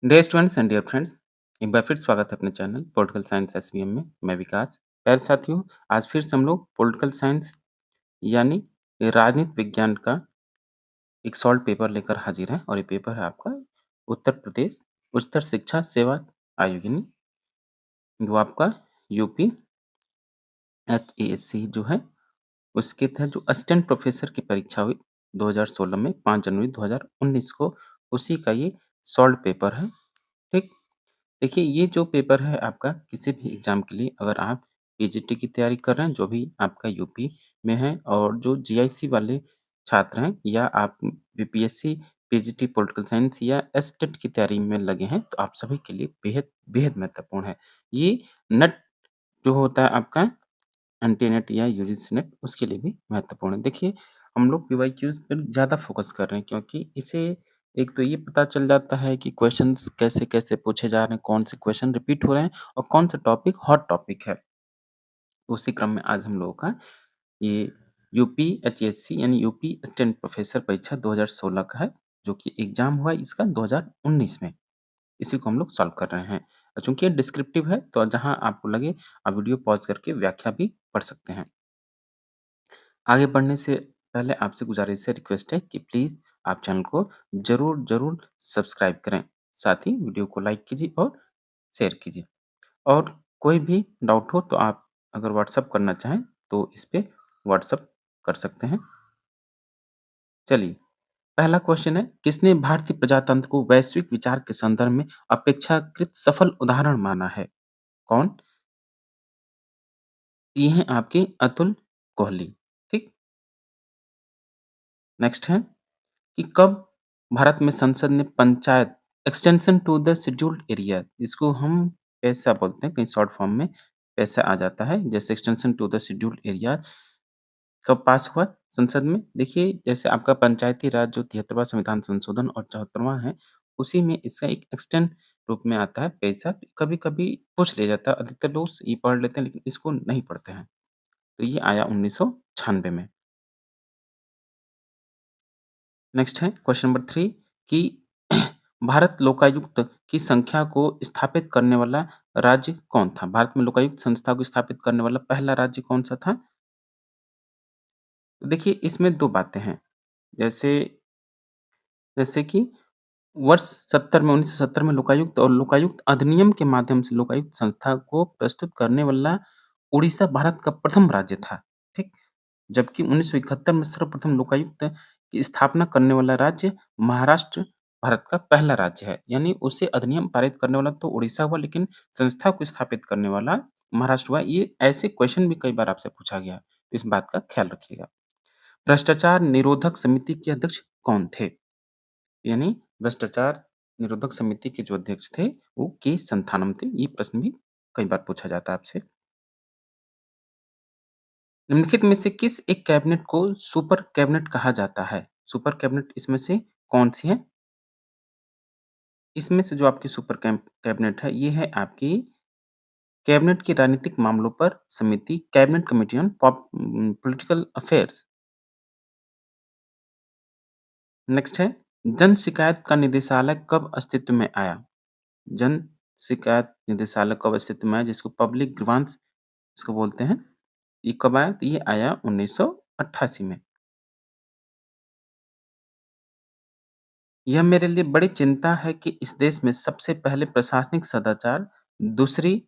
Dear students and dear friends, एक बार फिर स्वागत है अपने चैनल पॉलिटिकल साइंस एसवीएम में। मैं विकास। प्यारे साथियों, आज फिर से हम लोग पॉलिटिकल साइंस यानी राजनीति विज्ञान का एक सॉल्व पेपर लेकर हाजिर हैं और ये पेपर है आपका उत्तर प्रदेश उच्चतर शिक्षा सेवा आयोग यानी जो आपका यूपी एचएएससी जो है उसके तहत जो असिस्टेंट प्रोफेसर की परीक्षा हुई 2016 में 5 जनवरी 2019 को, उसी का ये सॉल्व पेपर है। ठीक। देखिए, ये जो पेपर है आपका किसी भी एग्ज़ाम के लिए अगर आप पीजीटी की तैयारी कर रहे हैं, जो भी आपका यूपी में है और जो जीआईसी वाले छात्र हैं या आप बीपीएससी, पीजीटी पॉलिटिकल साइंस या एसटेट की तैयारी में लगे हैं, तो आप सभी के लिए बेहद बेहद महत्वपूर्ण है। ये नेट जो होता है आपका एंटी नेट या यूजीसी नेट, उसके लिए भी महत्वपूर्ण है। देखिए, हम लोग पीवाईक्यूज़ पर ज़्यादा फ़ोकस कर रहे हैं क्योंकि इससे एक तो ये पता चल जाता है कि क्वेश्चंस कैसे-कैसे पूछे जा रहे हैं, कौन से क्वेश्चन रिपीट हो रहे हैं और कौन सा टॉपिक हॉट टॉपिक है। उसी क्रम में आज हम लोगों का ये यूपी एचएससी यानी यूपी असिस्टेंट प्रोफेसर परीक्षा 2016 का है, जो कि एग्ज़ाम हुआ इसका 2019 में। इसी को हम लोग सॉल्व कर रहे हैं। चूँकि ये डिस्क्रिप्टिव है, तो जहाँ आपको लगे आप वीडियो पॉज़ करके व्याख्या भी पढ़ सकते हैं। आगे बढ़ने से पहले आपसे गुज़ारिश है, रिक्वेस्ट है कि प्लीज़ आप चैनल को ज़रूर सब्सक्राइब करें। साथ ही वीडियो को लाइक कीजिए और शेयर कीजिए। और कोई भी डाउट हो तो आप अगर व्हाट्सएप करना चाहें तो इस पे व्हाट्सएप कर सकते हैं। चलिए, पहला क्वेश्चन है, किसने भारतीय प्रजातंत्र को वैश्विक विचार के संदर्भ में अपेक्षाकृत सफल उदाहरण माना है? कौन? ये हैं आपके अतुल कोहली। ठीक। नेक्स्ट है कि कब भारत में संसद ने panchayat extension to the scheduled area, इसको हम पैसा बोलते हैं, कहीं शॉर्ट फॉर्म में पैसा आ जाता है, जैसे extension to the scheduled area कब पास हुआ संसद में? देखिए, जैसे आपका पंचायती राज जो 73वां संविधान संशोधन और 74वां है, उसी में इसका एक एक्सटेंड रूप में आता है पैसा। कभी-कभी पूछ लिया जाता है, अधिकतर लोग ये पढ़ लेते हैं लेकिन इसको नहीं पढ़ते हैं। तो ये आया 1996 में। नेक्स्ट है क्वेश्चन नंबर 3 कि भारत लोकायुक्त की संख्या को स्थापित करने वाला राज्य कौन था? भारत में लोकायुक्त संस्था को स्थापित करने वाला पहला राज्य कौन-सा था? तो देखिए, इसमें 2 बातें हैं। जैसे जैसे कि वर्ष 70 में 1970 में लोकायुक्त और लोकायुक्त अधिनियम के माध्यम से लोकायुक्त संस्था को प्रस्तुत करने वाला उड़ीसा भारत का प्रथम राज्य था। ठीक? जबकि 1971 में सर्वप्रथम लोकायुक्त की स्थापना करने वाला राज्य महाराष्ट्र भारत का पहला राज्य है। यानी उसे अधिनियम पारित करने वाला तो उड़ीसा हुआ, लेकिन संस्था को स्थापित करने वाला महाराष्ट्र हुआ। ये ऐसे क्वेश्चन भी कई बार आपसे पूछा गया है, तो इस बात का ख्याल रखिएगा। भ्रष्टाचार निरोधक समिति के अध्यक्ष कौन थे? यानी भ्रष्टाचार निरोधक समिति के जो अध्यक्ष थे, वो के संथानम थे। ये प्रश्न भी कई बार पूछा जाता है आपसे। निम्नलिखित में से किस एक कैबिनेट को सुपर कैबिनेट कहा जाता है? सुपर कैबिनेट इसमें से कौन-सी है? इसमें से जो आपकी सुपर कैबिनेट है, ये है आपकी कैबिनेट की राजनीतिक मामलों पर समिति, cabinet committee on political affairs. Next है, जन शिकायत का निदेशालय कब अस्तित्व में आया? जन शिकायत निदेशालय कब अस्तित्व में आया, जिसको पब्लिक ग्रीवांस इसको बोलते हैं। ये कब आया? तो ये आया 1988 में। यह मेरे लिए बड़ी चिंता है कि इस देश में सबसे पहले प्रशासनिक सदाचार, दूसरी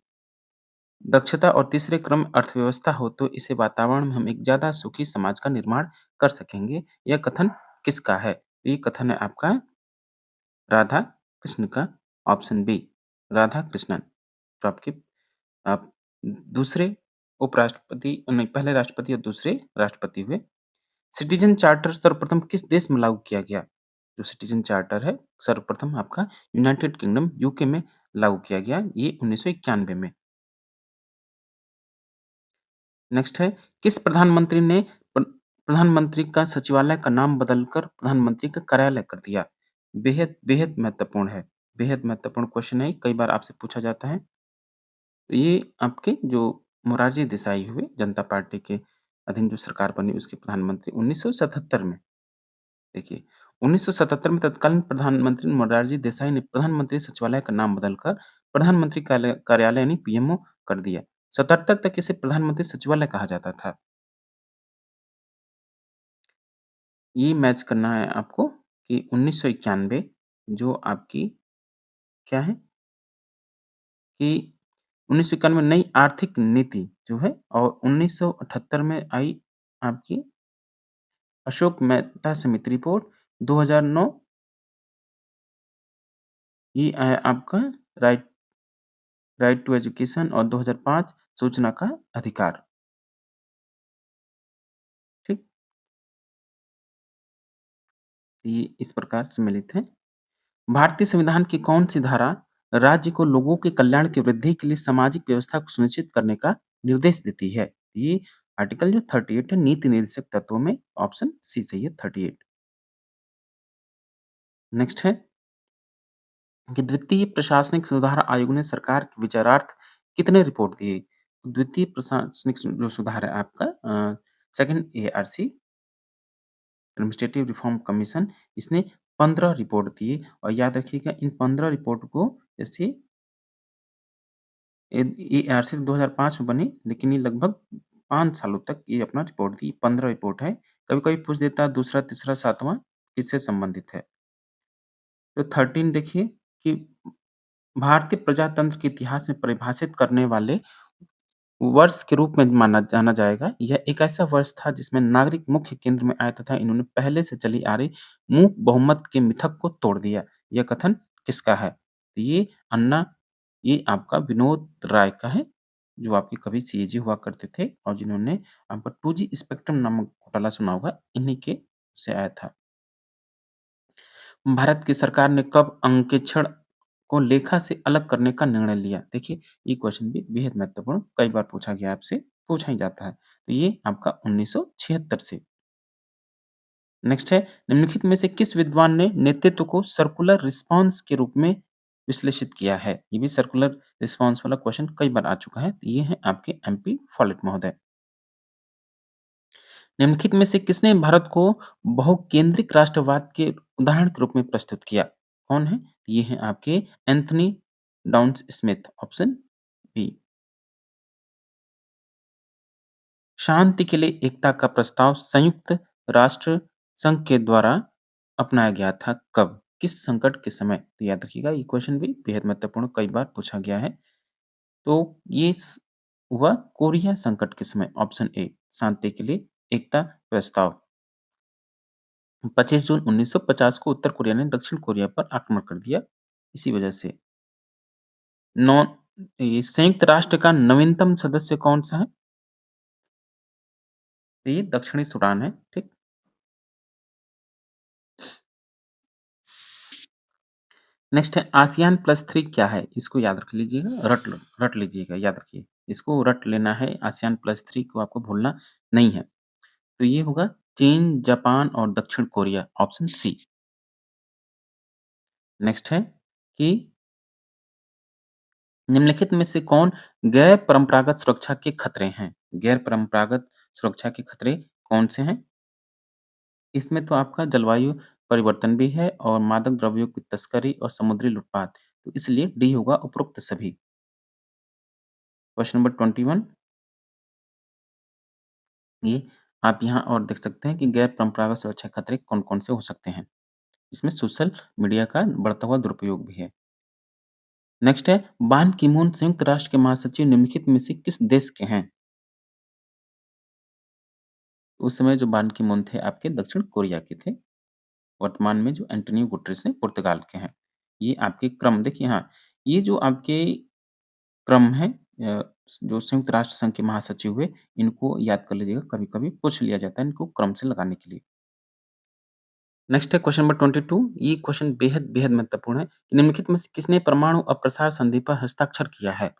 दक्षता और तीसरे क्रम अर्थव्यवस्था हो तो इसे वातावरण में हम एक ज़्यादा सुखी समाज का निर्माण कर सकेंगे। यह कथन किसका है? ये कथन है आपका राधा कृष्ण का, ऑप्शन बी राधा कृष्णन, जो आपके आप दूसरे उपराष्ट्रपति नहीं, पहले राष्ट्रपति और दूसरे राष्ट्रपति हुए। सिटीज़न चार्टर सर्वप्रथम किस देश में लागू किया गया? जो सिटीज़न चार्टर है, सर्वप्रथम आपका यूनाइटेड किंगडम यूके में लागू किया गया, ये 1991 में। नेक्स्ट है, किस प्रधानमंत्री ने प्रधानमंत्री का सचिवालय का नाम बदलकर प्रधानमंत्री का कार्यालय कर दिया? बेहद बेहद महत्वपूर्ण है। बेहद महत्वपूर्ण क्वेश्चन है, कई बार आपसे पूछा जाता है। तो ये आपके जो मोरारजी देसाई हुए, जनता पार्टी के अधीन जो सरकार बनी उसके प्रधानमंत्री 1977 में। देखिए, 1977 में तत्कालीन प्रधानमंत्री मोरारजी देसाई ने प्रधानमंत्री सचिवालय का नाम बदलकर प्रधानमंत्री कार्यालय यानी पीएमओ कर दिया। 77 तक इसे प्रधानमंत्री सचिवालय कहा जाता था। ये मैच करना है आपको कि 1991 जो आपकी क्या है कि 1991 में नई आर्थिक नीति जो है और 1978 में आई आपकी अशोक मेहता समिति रिपोर्ट, 2009 ये आया आपका राइट राइट टू एजुकेशन और 2005 सूचना का अधिकार। ठीक? ये इस प्रकार सम्मिलित है। भारतीय संविधान की कौन-सी धारा राज्य को लोगों के कल्याण की वृद्धि के लिए सामाजिक व्यवस्था को सुनिश्चित करने का निर्देश देती है? ये आर्टिकल जो 38 है नीति निर्देशक तत्वों में ऑप्शन सी सही है 38। नेक्स्ट है कि द्वितीय प्रशासनिक सुधार आयोग ने सरकार के विचारार्थ कितने रिपोर्ट दिए? द्वितीय प्रशासनिक जो सुधार है आपका second ARC administrative reform commission इसने 15 रिपोर्ट दिए और याद रखिएगा इन 15 रिपोर्ट को जैसे ये आरसी 2005 में बनी लेकिन ये लगभग 5 सालों तक ये अपना रिपोर्ट दी। 15 रिपोर्ट है। कभी-कभी पूछ देता है दूसरा, तीसरा, सातवाँ किससे संबंधित है? तो 13 देखिए कि भारतीय प्रजातंत्र के इतिहास में परिभाषित करने वाले वर्ष के रूप में माना जाना जाएगा। यह एक ऐसा वर्ष था जिसमें नागरिक मुख्य केंद्र में आए तथा इन्होंने पहले से चली आ रही मूक बहुमत के मिथक को तोड़ दिया। यह कथन किसका है? तो ये आपका विनोद राय का है, जो आपके कवि सीएजी हुआ करते थे और जिन्होंने आपका 2G स्पेक्ट्रम नामक घोटाला सुना होगा, इन्हीं के से आया था। भारत की सरकार ने कब अंकेक्षण को लेखा से अलग करने का निर्णय लिया? देखिए, ये क्वेश्चन भी बेहद महत्वपूर्ण कई बार पूछा गया आपसे, पूछा ही जाता है। तो ये आपका 1976 से। नेक्स्ट है, निम्नलिखित में से किस विद्वान ने नेतृत्व को सर्कुलर रिस्पॉन्स के रूप में विश्लेषित किया है? ये भी सर्कुलर रिस्पॉन्स वाला क्वेश्चन कई बार आ चुका है। तो ये हैं आपके एमपी फॉलेट महोदय। निम्नलिखित में से किसने भारत को बहुकेंद्रिक राष्ट्रवाद के उदाहरण के रूप में प्रस्तुत किया? कौन है? ये हैं आपके Anthony Down Smith, option B. शांति के लिए एकता का प्रस्ताव संयुक्त राष्ट्र संघ के द्वारा अपनाया गया था कब? किस संकट के समय? तो याद रखिएगा ये क्वेश्चन भी बेहद महत्वपूर्ण कई बार पूछा गया है। तो ये हुआ कोरिया संकट के समय, ऑप्शन ए शांति के लिए एकता प्रस्ताव। 25 जून 1950 को उत्तर कोरिया ने दक्षिण कोरिया पर आक्रमण कर दिया इसी वजह से। नॉन ये संयुक्त राष्ट्र का नवीनतम सदस्य कौन सा है? तो ये दक्षिणी सूडान है, ठीक? नेक्स्ट है आसियान प्लस 3 क्या है? इसको याद रख लीजिएगा, रट लीजिएगा, याद रखिए। इसको रट लेना है, आसियान प्लस 3 को आपको भूलना नहीं है। तो ये होगा चीन, जापान और दक्षिण कोरिया, ऑप्शन सी। नेक्स्ट है कि निम्नलिखित में से कौन गैर परंपरागत सुरक्षा के खतरे हैं? गैर परंपरागत सुरक्षा के खतरे कौन से हैं? इसमें तो आपका जलवायु परिवर्तन भी है और मादक द्रव्यों की तस्करी और समुद्री लूटपाट। तो इसलिए डी होगा उपरोक्त सभी। क्वेश्चन नंबर 21 ये आप यहाँ और देख सकते हैं कि गैर परंपरागत सुरक्षा खतरे कौन-कौन से हो सकते हैं। इसमें सोशल मीडिया का बढ़ता हुआ दुरुपयोग भी है। नेक्स्ट है बान की-मून संयुक्त राष्ट्र के महासचिव निम्नलिखित में से किस देश के हैं? उस समय जो बान की-मून थे आपके दक्षिण कोरिया के थे। वर्तमान में जो एंटोनियो गुटेरेस हैं पुर्तगाल के हैं। ये आपके क्रम देखिए हाँ, ये जो आपके क्रम है जो संयुक्त राष्ट्र संघ के महासचिव हुए, इनको याद कर लीजिएगा, कभी-कभी पूछ लिया जाता है इनको क्रम से लगाने के लिए। नेक्स्ट है क्वेश्चन नंबर 22 ये क्वेश्चन बेहद महत्वपूर्ण है। निम्नलिखित में से किसने परमाणु अप्रसार संधि पर हस्ताक्षर किया है?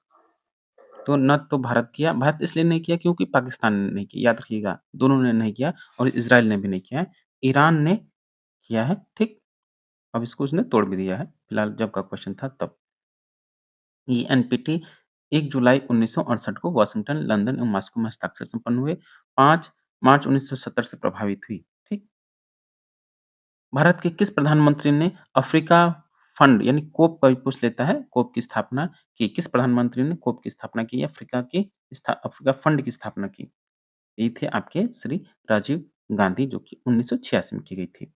तो न तो भारत किया, भारत इसलिए नहीं किया क्योंकि पाकिस्तान ने नहीं किया, याद रखिएगा, दोनों ने नहीं किया और इज़राइल ने भी नहीं किया है, ईरान ने किया है, ठीक? अब इसको उसने तोड़ भी दिया है, फिलहाल जब का क्वेश्चन था तब। ये एनपीटी 1 जुलाई 1968 को वाशिंगटन, लंदन एवं मॉस्को में हस्ताक्षर संपन्न हुए। 5 मार्च 1970 से प्रभावित हुई, ठीक? भारत के किस प्रधानमंत्री ने अफ्रीका फंड यानी कोप का भी पूछ लेता है, कोप की स्थापना की? किस प्रधानमंत्री ने कोप की स्थापना की? अफ्रीका फंड की स्थापना की? ये थे आपके श्री राजीव गांधी जो कि 1986 में की गई थी।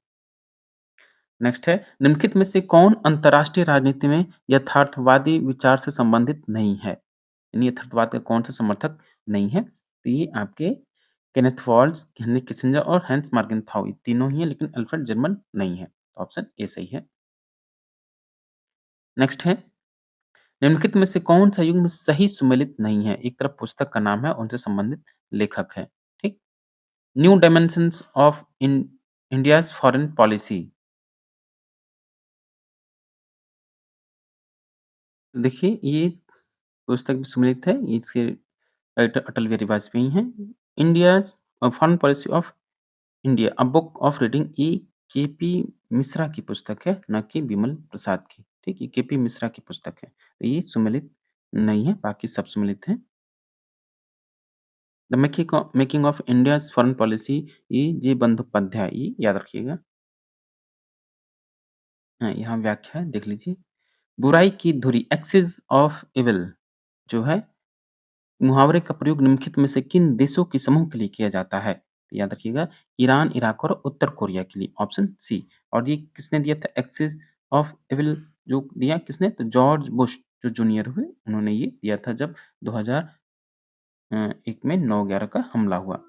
नेक्स्ट है, निम्नलिखित में से कौन अंतर्राष्ट्रीय राजनीति में यथार्थवादी विचार से संबंधित नहीं है? यानी यथार्थवाद का कौन सा समर्थक नहीं है? तो ये आपके केनेथ वॉल्स, हेनरी किसिंजर और हैंस मार्गेनथाउ, ये तीनों ही हैं, लेकिन अल्फ्रेड जर्मन नहीं है। तो ऑप्शन ए सही है। नेक्स्ट है, निम्नलिखित में से कौन सा युग्म सही सुमेलित नहीं है? एक तरफ पुस्तक का नाम है, उनसे संबंधित लेखक है। ठीक, new dimensions of India's foreign policy. देखिए, ये पुस्तक भी सुमेलित है, इसके राइटर अटल बिहारी वाजपेयी हैं। India's foreign policy of India, a book of reading, ये केपी मिश्रा की पुस्तक है, ना कि विमल प्रसाद की। ठीक, ये केपी मिश्रा की पुस्तक है। तो ये सुमेलित नहीं है, बाकी सब सुमेलित हैं। The making of India's foreign policy, ये जे बंदोपाध्याय, ये याद रखिएगा। हाँ, यहाँ व्याख्या है, देख लीजिए। बुराई की धुरी, एक्सिस ऑफ इविल जो है, मुहावरे का प्रयोग निम्नलिखित में से किन देशों के समूह के लिए किया जाता है? तो याद रखिएगा, ईरान, इराक और उत्तर कोरिया के लिए, ऑप्शन सी। और ये किसने दिया था एक्सिस ऑफ एविल, जो दिया किसने? तो जॉर्ज बुश जो जूनियर हुए, उन्होंने ये दिया था जब 2001 में 9/11 का हमला हुआ।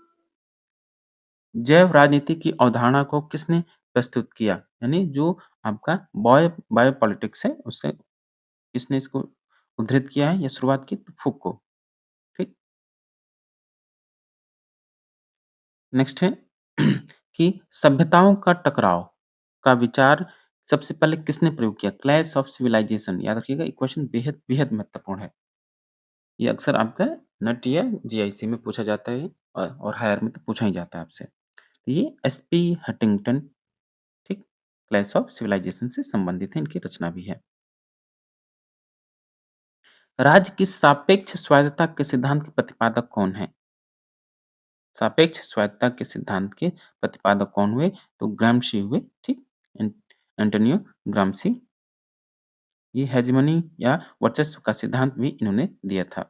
जैव राजनीति की अवधारणा को किसने प्रस्तुत किया? यानी जो आपका बायोपॉलिटिक्स है, उससे किसने इसको उद्धृत किया है या शुरुआत की? तो फुको। ठीक। नेक्स्ट है कि सभ्यताओं का टकराव का विचार सबसे पहले किसने प्रयोग किया? क्लैश ऑफ सिविलाइजेशन, याद रखिएगा, ये क्वेश्चन बेहद बेहद महत्वपूर्ण है। ये अक्सर आपका नेट या जीआईसी में पूछा जाता है, और हायर में तो पूछा ही जाता है आपसे। तो ये एसपी हटिंगटन, ठीक, क्लैश ऑफ सिविलाइजेशन से संबंधित है, इनकी रचना भी है। राज्य की सापेक्ष स्वायत्तता के सिद्धांत के प्रतिपादक कौन है? सापेक्ष स्वायत्तता के सिद्धांत के प्रतिपादक कौन हुए? तो ग्रामशी हुए। ठीक, एंटोनियो ग्रामशी। ये हेजेमनी या वर्चस्व का सिद्धांत भी इन्होंने दिया था।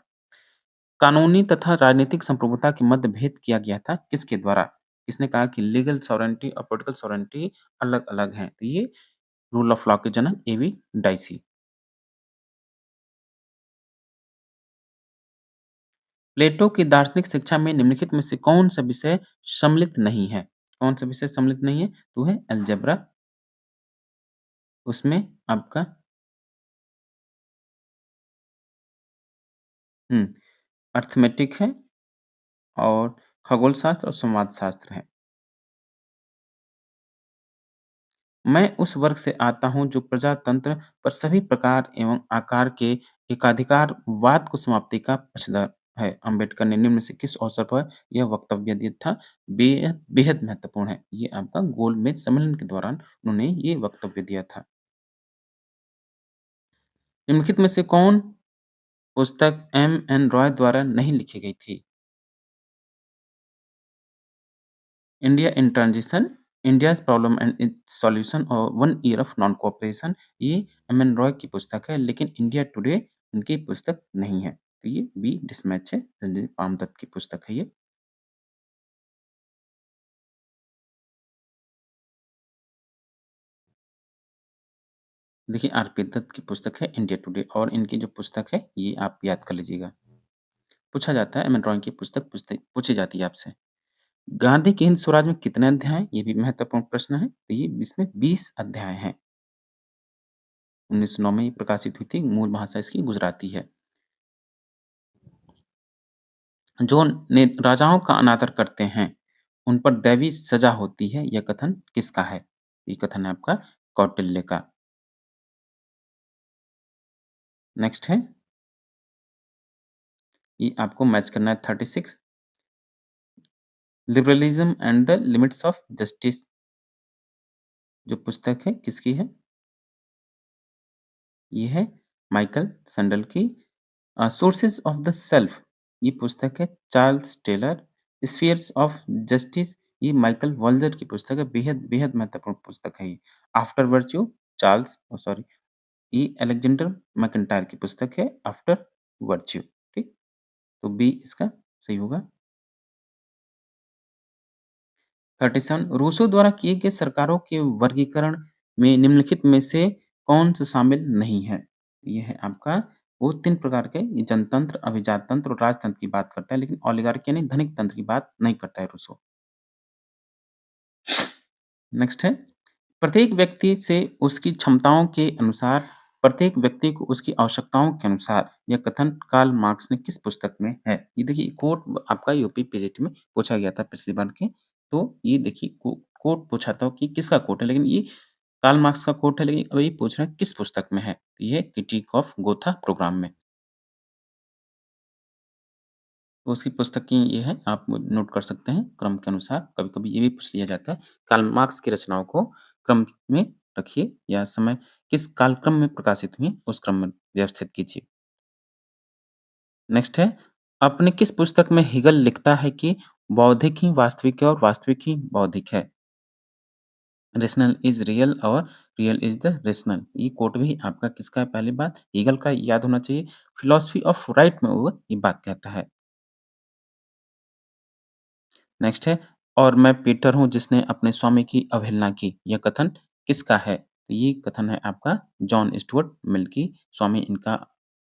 कानूनी तथा राजनीतिक संप्रभुता के मध्य भेद किया गया था किसके द्वारा? किसने कहा कि लीगल सॉवरेंटी और पॉलिटिकल सॉवरेंटी अलग-अलग हैं? तो ये रूल ऑफ लॉ के जनक एवी डाइसी। प्लेटो की दार्शनिक शिक्षा में निम्नलिखित में से कौन सा विषय सम्मिलित नहीं है? कौन सा विषय सम्मिलित नहीं है? तो है अलजेब्रा। उसमें आपका हुँ, अरिथमेटिक है, और खगोल शास्त्र और संवाद शास्त्र है। मैं उस वर्ग से आता हूँ जो प्रजातंत्र पर सभी प्रकार एवं आकार के एकाधिकारवाद को समाप्ति का पक्षधर है। अम्बेडकर ने निम्न से किस अवसर पर यह वक्तव्य दिया था? बेहद बेहद महत्वपूर्ण है। ये आपका गोलमेज सम्मेलन के दौरान उन्होंने ये वक्तव्य दिया था। निम्नलिखित में से कौन पुस्तक एम.एन. रॉय द्वारा नहीं लिखी गई थी? India in transition, India's problem and its solution और one year of non cooperation, ये एम.एन. रॉय की पुस्तक है, लेकिन इंडिया टुडे उनकी पुस्तक नहीं है। तो ये बी डिसमैच है, संजय पामदत्त की पुस्तक है ये। देखिए, आर.पी. दत्त की पुस्तक है इंडिया टुडे, और इनकी जो पुस्तक है, ये आप याद कर लीजिएगा। पूछा जाता है, एम.एन. रॉय की पुस्तक पूछी जाती है आपसे। गांधी के हिंद स्वराज में कितने अध्याय हैं? ये भी महत्वपूर्ण प्रश्न है। तो ये इसमें 20 अध्याय हैं। 1909 में ये प्रकाशित हुई थी। मूल भाषा इसकी गुजराती है। जो राजाओं का अनादर करते हैं, उन पर दैवी सजा होती है, यह कथन किसका है? ये कथन है आपका कौटिल्य का। नेक्स्ट है, ये आपको मैच करना है 36, liberalism and the limits of justice जो पुस्तक है किसकी है? ये है माइकल सैंडल की। सोर्सेज ऑफ द सेल्फ, ये पुस्तक है Charles Taylor. Spheres of justice, ये माइकल वॉल्जर की पुस्तक है, बेहद बेहद महत्वपूर्ण पुस्तक है ये। आफ्टर वर्च्यू चार्ल्स सॉरी ये अलेक्जेंडर मैकेंटायर की पुस्तक है आफ्टर वर्च्यू, ठीक? तो बी इसका सही होगा। 37 रूसो द्वारा किए गए सरकारों के वर्गीकरण में निम्नलिखित में से कौन-सा शामिल नहीं है? ये है आपका वो 3 प्रकार के ये जनतंत्र, अभिजाततंत्र और राजतंत्र की बात करता है, लेकिन ओलिगार्की यानी धनिक तंत्र की बात नहीं करता है रूसो। नेक्स्ट है, प्रत्येक व्यक्ति से उसकी क्षमताओं के अनुसार, प्रत्येक व्यक्ति को उसकी आवश्यकताओं के अनुसार, यह कथन कार्ल मार्क्स ने किस पुस्तक में है? ये देखिए कोट आपका यूपी पीजीटी में पूछा गया था पिछली बार के, तो ये देखिए कोट पूछा था कि किसका कोट है, लेकिन ये कार्ल मार्क्स का कोट है, लेकिन अब ये पूछ रहा है किस पुस्तक में है? तो ये क्रिटिक ऑफ गोथा प्रोग्राम में। तो उसकी पुस्तक की ये है, आप नोट कर सकते हैं क्रम के अनुसार। कभी-कभी ये भी पूछ लिया जाता है, कार्ल मार्क्स की रचनाओं को क्रम में रखिए या समय किस कालक्रम में प्रकाशित हुई, उस क्रम में व्यवस्थित कीजिए। नेक्स्ट है, अपने किस पुस्तक में हेगल लिखता है कि बौद्धिक ही वास्तविक है और वास्तविक ही बौद्धिक है? रेशनल इज़ रियल और रियल इज़ द रेशनल। ये कोट भी आपका किसका है? पहली बात हेगल का याद होना चाहिए। फिलॉसफी ऑफ राइट में वो ये बात कहता है। नेक्स्ट है, और मैं पीटर हूँ जिसने अपने स्वामी की अवहेलना की। यह कथन किसका है? तो ये कथन है आपका जॉन स्टुअर्ट मिल की। स्वामी इनका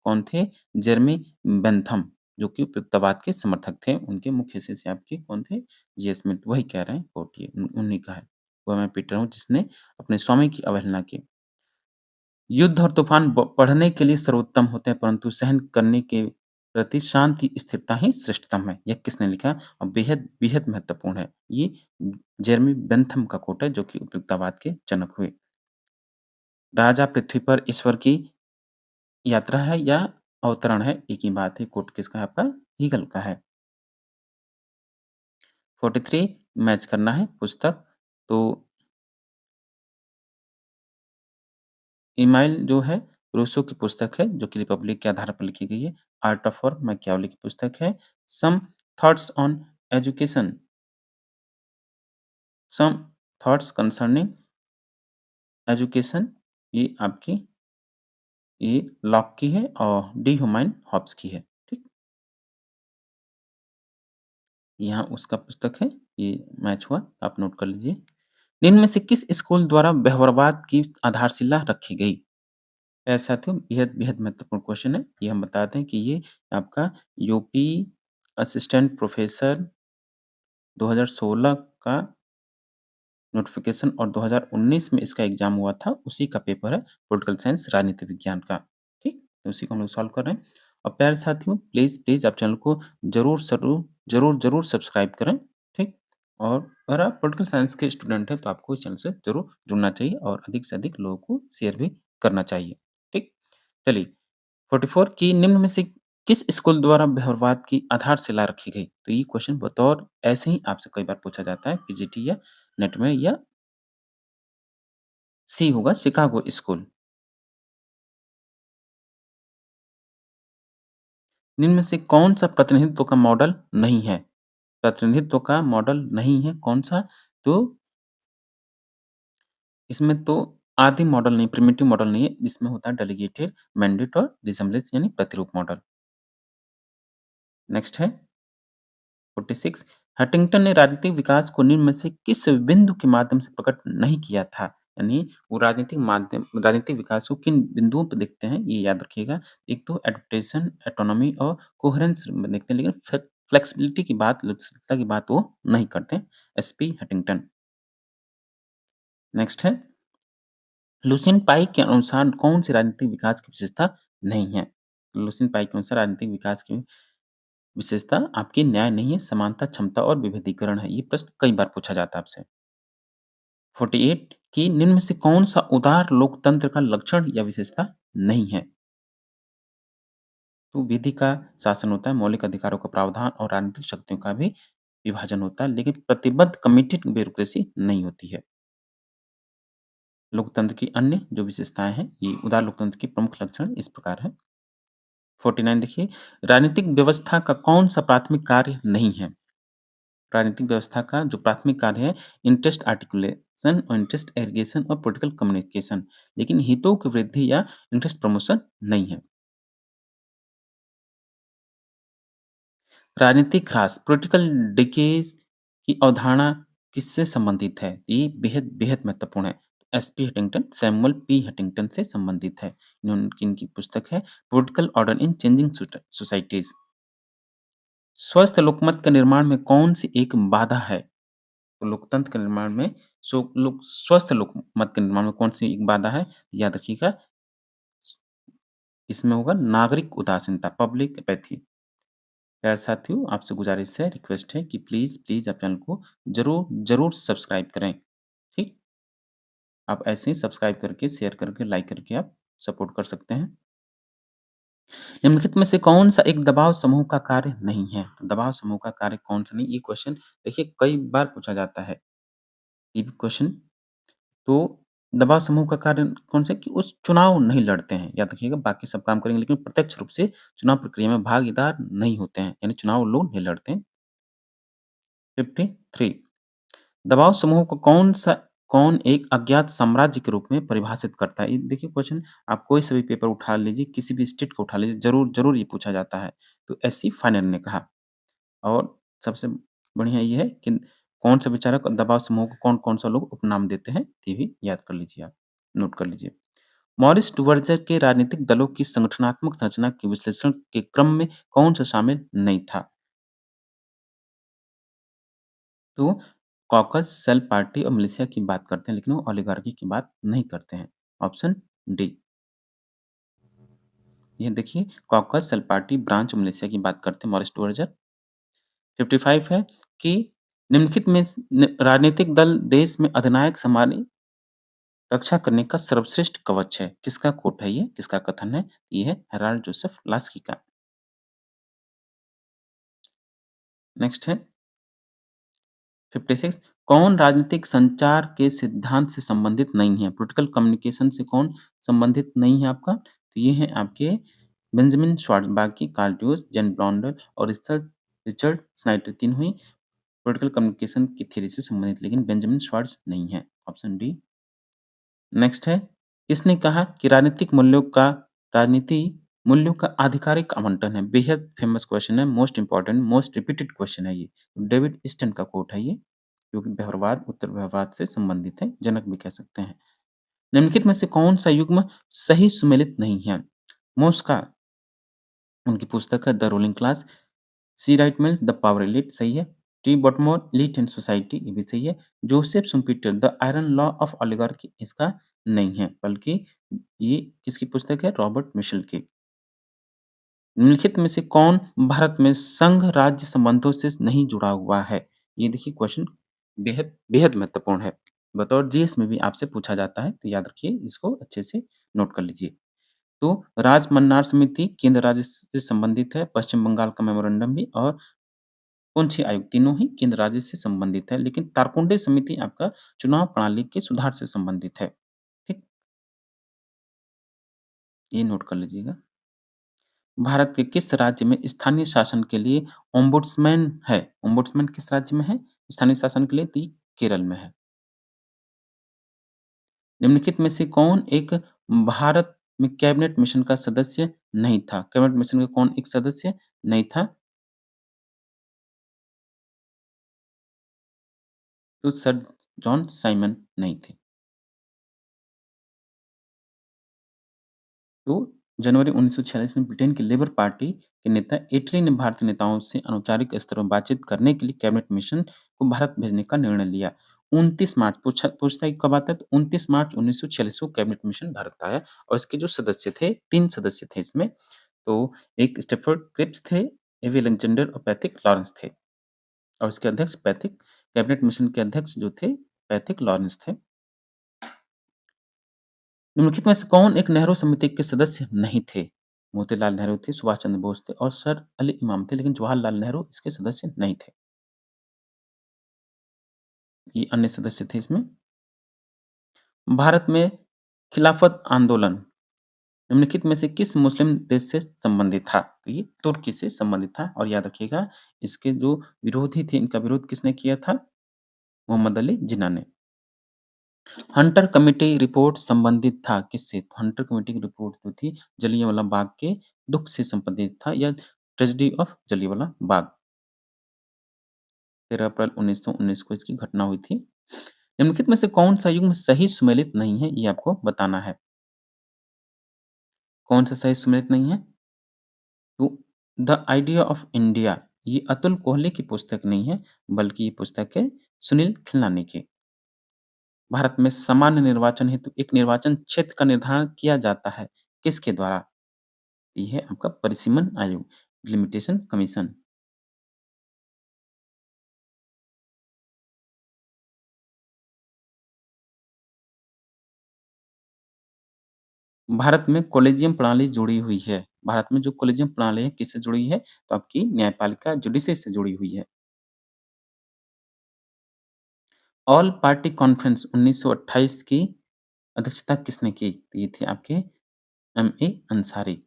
कौन थे? जेरेमी बेंथम, जो कि उपयुक्तवाद के समर्थक थे। उनके मुख्य शिष्य आपके कौन थे? जे स्मिथ, वही कह रहे हैं कोट ये उन्हीं का है। वह मैं पीटर हूँ जिसने अपने स्वामी की अवहेलना की। युद्ध और तूफ़ान बढ़ने के लिए सर्वोत्तम होते हैं, परंतु सहन करने के प्रति शांति, स्थिरता ही श्रेष्ठतम है। यह किसने लिखा? और बेहद बेहद महत्वपूर्ण है। ये जेरेमी बेंथम का कोट है, जो कि उपयुक्तवाद के जनक हुए। राजा पृथ्वी पर ईश्वर की यात्रा है या अवतरण है? एक ही बात है। कोट किसका है आपका? हीगल का है। 43 मैच करना है पुस्तक। तो इमाइल जो है रूसो की पुस्तक है, जो कि रिपब्लिक के आधार पर लिखी गई है। आर्ट ऑफ वॉर मैकियावेली की पुस्तक है। Some thoughts on education, some thoughts concerning education, ये आपकी ये लॉक की है और डी ह्यूमाइन हॉब्स की है। ठीक, यहाँ उसका पुस्तक है, ये मैच हुआ, आप नोट कर लीजिए। निम्न में से किस स्कूल द्वारा व्यवहारवाद की आधारशिला रखी गई? साथियों बेहद बेहद महत्वपूर्ण क्वेश्चन है। ये हम बताते हैं कि ये आपका यूपी असिस्टेंट प्रोफेसर 2016 का नोटिफ़िकेशन और 2019 में इसका एग्ज़ाम हुआ था, उसी का पेपर है पॉलिटिकल साइंस राजनीति विज्ञान का, ठीक? तो उसी को हम लोग सॉल्व कर रहे हैं। और प्यारे साथियों प्लीज़ आप चैनल को ज़रूर सब्सक्राइब करें, ठीक? और अगर आप पॉलिटिकल साइंस के स्टूडेंट हैं तो आपको इस चैनल से ज़रूर जुड़ना चाहिए और अधिक से अधिक लोगों को शेयर भी करना चाहिए, ठीक? चलिए 44 की निम्न में से किस स्कूल द्वारा व्यवहारवाद की आधारशिला रखी गई? तो ये क्वेश्चन बतौर ऐसे ही आपसे कई बार पूछा जाता है पीजीटी या नेट में, या सी होगा शिकागो स्कूल। निम्न में से कौन-सा प्रतिनिधित्व का मॉडल नहीं है? प्रतिनिधित्व का मॉडल नहीं है कौन-सा? तो इसमें तो आदि मॉडल नहीं, प्रिमिटिव मॉडल नहीं है, इसमें होता है डेलीगेटेड, मैंडेट और रिसेम्बलेंस यानी प्रतिरूप मॉडल। नेक्स्ट है 46 हंटिंगटन ने राजनीतिक विकास को निम्न में से किस बिंदु के माध्यम से प्रकट नहीं किया था? यानी वो राजनीतिक विकास को किन बिंदुओं पे देखते हैं, ये याद रखिएगा। एक तो एडaptation, ऑटोनॉमी और कोहेरेंस में देखते हैं, लेकिन फ्लेक्सिबिलिटी की बात, लचीलापन की बात वो नहीं करते। SP Huntington. नेक्स्ट है लुसियन पाई के अनुसार कौन-सी राजनीतिक विकास की विशेषता नहीं है? लुसियन पाई के अनुसार राजनीतिक विकास की विशेषता आपकी न्याय नहीं है, समानता, क्षमता और विभेदीकरण है। ये प्रश्न कई बार पूछा जाता है आपसे। 48 कि निम्न में से कौन-सा उदार लोकतंत्र का लक्षण या विशेषता नहीं है? तो विधि का शासन होता है, मौलिक अधिकारों का प्रावधान और राजनीतिक शक्तियों का भी विभाजन होता है, लेकिन प्रतिबद्ध कमिटेड ब्यूरोक्रेसी नहीं होती है। लोकतंत्र की अन्य जो विशेषताएँ हैं, ये उदार लोकतंत्र के प्रमुख लक्षण इस प्रकार हैं। 49 देखिए, राजनीतिक व्यवस्था का कौन-सा प्राथमिक कार्य नहीं है? राजनीतिक व्यवस्था का जो प्राथमिक कार्य है इंटरेस्ट आर्टिकुलेशन और इंटरेस्ट एग्रीगेशन और पॉलिटिकल कम्युनिकेशन, लेकिन हितों की वृद्धि या इंटरेस्ट प्रमोशन नहीं है। राजनीतिक ह्रास पॉलिटिकल डिकेज की अवधारणा किससे संबंधित है? ये बेहद बेहद महत्वपूर्ण है। SP Huntington, Samuel P Huntington से संबंधित है। इन्होंने इनकी पुस्तक है political order in changing societies. स्वस्थ लोकमत के निर्माण में कौन सी एक बाधा है? तो लोकतंत्र के निर्माण में स्वस्थ लोकमत के निर्माण में कौन सी एक बाधा है? याद रखिएगा, इसमें होगा नागरिक उदासीनता, पब्लिक एपैथी। प्यारे साथियों, आपसे गुजारिश है, रिक्वेस्ट है कि प्लीज़, प्लीज़ आप चैनल को ज़रूर, ज़रूर सब्सक्राइब करें, ठीक? आप ऐसे ही सब्सक्राइब करके, शेयर करके, लाइक करके आप सपोर्ट कर सकते हैं। निम्नलिखित में से कौन-सा एक दबाव समूह का कार्य नहीं है? दबाव समूह का कार्य कौन-सा नहीं? ये क्वेश्चन देखिए कई बार पूछा जाता है, ये भी क्वेश्चन। तो दबाव समूह का कार्य कौन-सा है कि उस चुनाव नहीं लड़ते हैं, याद रखिएगा, बाकी सब काम करेंगे लेकिन प्रत्यक्ष रूप से चुनाव प्रक्रिया में भागीदार नहीं होते हैं, यानी चुनाव वो लोग नहीं लड़ते हैं। 53 दबाव समूह को कौन एक अज्ञात साम्राज्य के रूप में परिभाषित करता है? ये देखिए क्वेश्चन, आप कोई सा भी पेपर उठा लीजिए, किसी भी स्टेट को उठा लीजिए, ज़रूर ये पूछा जाता है। तो एससी फाइनल ने कहा। और सबसे बढ़िया ये है कि कौन-सा विचारक और दबाव समूह को कौन-कौन सा लोग उपनाम देते हैं, ये भी याद कर लीजिए आप, नोट कर लीजिए। मॉरिस डुवर्जर के राजनीतिक दलों की संगठनात्मक संरचना के विश्लेषण के क्रम में कौन-सा शामिल नहीं था? तो कॉकस, सेल पार्टी और मिलिशिया की बात करते हैं, लेकिन वो ओलिगार्की की बात नहीं करते हैं। Option D. ये देखिए कॉकस, सेल पार्टी, ब्रांच और मिलिशिया की बात करते हैं मॉरिस टुवर्जर। 55 है कि निम्नलिखित में राजनीतिक दल देश में अधिनायक हमारी रक्षा करने का सर्वश्रेष्ठ कवच है। किसका कोट है ये? किसका कथन है? ये है हेराल्ड जोसेफ लास्की का। नेक्स्ट है 56 कौन राजनीतिक संचार के सिद्धांत से संबंधित नहीं है? पॉलिटिकल कम्युनिकेशन से कौन संबंधित नहीं है आपका? तो ये है आपके बेंजामिन श्वार्ज़बाकी, कार्ल ड्यूस, जेन ब्लॉन्डर और रिचर्ड रिचर्ड स्नाइडर, तीनों ही पॉलिटिकल कम्युनिकेशन की थ्योरी से संबंधित, लेकिन बेंजामिन श्वार्ट्ज़ नहीं है। Option D. नेक्स्ट है किसने कहा कि राजनीति मूल्यों का आधिकारिक आवंटन है? बेहद फेमस क्वेश्चन है, most important, most repeated question है ये। डेविड ईस्टन का कोट है ये, जो कि व्यवहारवाद, उत्तर व्यवहारवाद से संबंधित है, जनक भी कह सकते हैं। निम्नलिखित में से कौन-सा युग्म सही सुमेलित नहीं है? मोस्का, उनकी पुस्तक है the ruling class. C Wright Mills the power elite, सही है। T Bottomore elite and society, ये भी सही है। Joseph Schumpeter the iron law of oligarchy, इसका नहीं है, बल्कि ये किसकी पुस्तक है? रॉबर्ट मिशेल की। निम्नलिखित में से कौन भारत में संघ राज्य संबंधों से नहीं जुड़ा हुआ है? ये देखिए क्वेश्चन बेहद बेहद महत्वपूर्ण है। बतौर जीएस में भी आपसे पूछा जाता है, तो याद रखिए, इसको अच्छे से नोट कर लीजिए। तो राजमन्नार समिति केंद्र राज्य से संबंधित है, पश्चिम बंगाल का मेमोरेंडम भी और पुंछ आयोग, तीनों ही केंद्र राज्य से संबंधित है, लेकिन तारकुंडे समिति आपका चुनाव प्रणाली के सुधार से संबंधित है। ठीक, ये नोट कर लीजिएगा। भारत के किस राज्य में स्थानीय शासन के लिए ओम्बुड्समैन है? ओम्बुड्समैन किस राज्य में है स्थानीय शासन के लिए? तो ये केरल में है। निम्नलिखित में से कौन एक भारत में कैबिनेट मिशन का सदस्य नहीं था? कैबिनेट मिशन का कौन एक सदस्य नहीं था? तो सर जॉन साइमन नहीं थे। तो जनवरी 1946 में ब्रिटेन की लेबर पार्टी के नेता इटली ने भारतीय नेताओं से अनौपचारिक स्तर पर बातचीत करने के लिए कैबिनेट मिशन को भारत भेजने का निर्णय लिया। 29 मार्च पूछता है कि कब आता है? तो 29 मार्च 1946 को कैबिनेट मिशन भारत आया और इसके जो सदस्य थे, 3 सदस्य थे इसमें। तो एक स्टेफर्ड क्रिप्स थे, एवी अलेक्जेंडर और पैथिक लॉरेंस थे और इसके अध्यक्ष पैथिक कैबिनेट मिशन के अध्यक्ष जो थे, पैथिक लॉरेंस थे। निम्नलिखित में से कौन एक नेहरू समिति के सदस्य नहीं थे? मोतीलाल नेहरू थे, सुभाष चंद्र बोस थे और सर अली इमाम थे, लेकिन जवाहरलाल नेहरू इसके सदस्य नहीं थे। ये अन्य सदस्य थे इसमें। भारत में खिलाफत आंदोलन निम्नलिखित में से किस मुस्लिम देश से संबंधित था? तो ये तुर्की से संबंधित था और याद रखिएगा इसके जो विरोधी थे, इनका विरोध किसने किया था? मोहम्मद अली जिन्ना ने। हंटर कमिटी रिपोर्ट संबंधित था किससे? तो हंटर कमिटी की रिपोर्ट जो थी जलियांवाला बाग के दुःख से संबंधित था या ट्रेजेडी ऑफ जलियांवाला बाग। 13 अप्रैल 1919 को इसकी घटना हुई थी। निम्नलिखित में से कौन-सा युग्म सही सुमेलित नहीं है? ये आपको बताना है। कौन-सा सही सुमेलित नहीं है? तो द आइडिया ऑफ इंडिया ये अतुल कोहली की पुस्तक नहीं है, बल्कि ये पुस्तक है सुनील खिलनानी की। भारत में सामान्य निर्वाचन हेतु एक निर्वाचन क्षेत्र का निर्धारण किया जाता है, किसके द्वारा? ये है आपका परिसीमन आयोग, डिलिमिटेशन कमीशन। भारत में कॉलेजियम प्रणाली जुड़ी हुई है। भारत में जो कॉलेजियम प्रणाली है, किससे जुड़ी है? तो आपकी न्यायपालिका जुडिशरी से जुड़ी हुई है। ऑल पार्टी कॉन्फ्रेंस 1928 की अध्यक्षता किसने की? तो ये थे आपके एम.ए. अंसारी।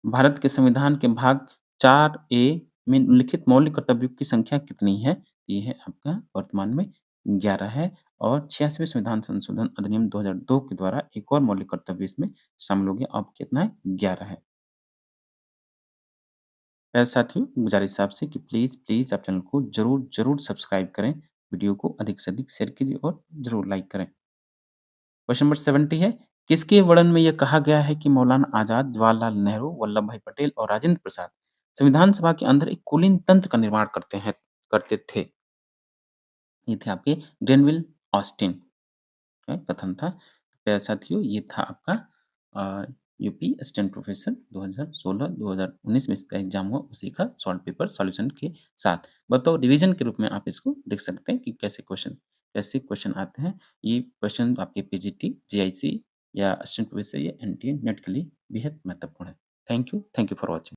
भारत के संविधान के भाग 4 ए में लिखित मौलिक कर्तव्यों की संख्या कितनी है? ये है आपका वर्तमान में 11 है और 86वें संविधान संशोधन अधिनियम 2002 के द्वारा एक और मौलिक कर्तव्य इसमें शामिल हो गया। अब कितना है? 11 है। प्यारे साथियों, गुजारिश है आपसे कि प्लीज़ आप चैनल को ज़रूर सब्सक्राइब करें, वीडियो को अधिक से अधिक शेयर कीजिए और ज़रूर लाइक करें। क्वेश्चन नंबर 70 है, किसके वर्णन में यह कहा गया है कि मौलाना आज़ाद, जवाहरलाल नेहरू, वल्लभ भाई पटेल और राजेंद्र प्रसाद संविधान सभा के अंदर एक कूलिंग तंत्र का निर्माण करते थे? ये थे आपके ग्रेनविल ऑस्टिन का कथन था। प्यारे साथियों, ये था आपका यूपी असिस्टेंट प्रोफेसर 2016-2019 में इसका एग्जाम हुआ, उसी का सॉल्व पेपर सॉल्यूशन के साथ। बताओ रिवीजन के रूप में आप इसको देख सकते हैं कि कैसे क्वेश्चन आते हैं। ये क्वेश्चन आपके पीजीटी, जेआईसी या असिस्टेंट प्रोफेसर या एनटीए, नेट के लिए बेहद महत्वपूर्ण है। Thank you for watching.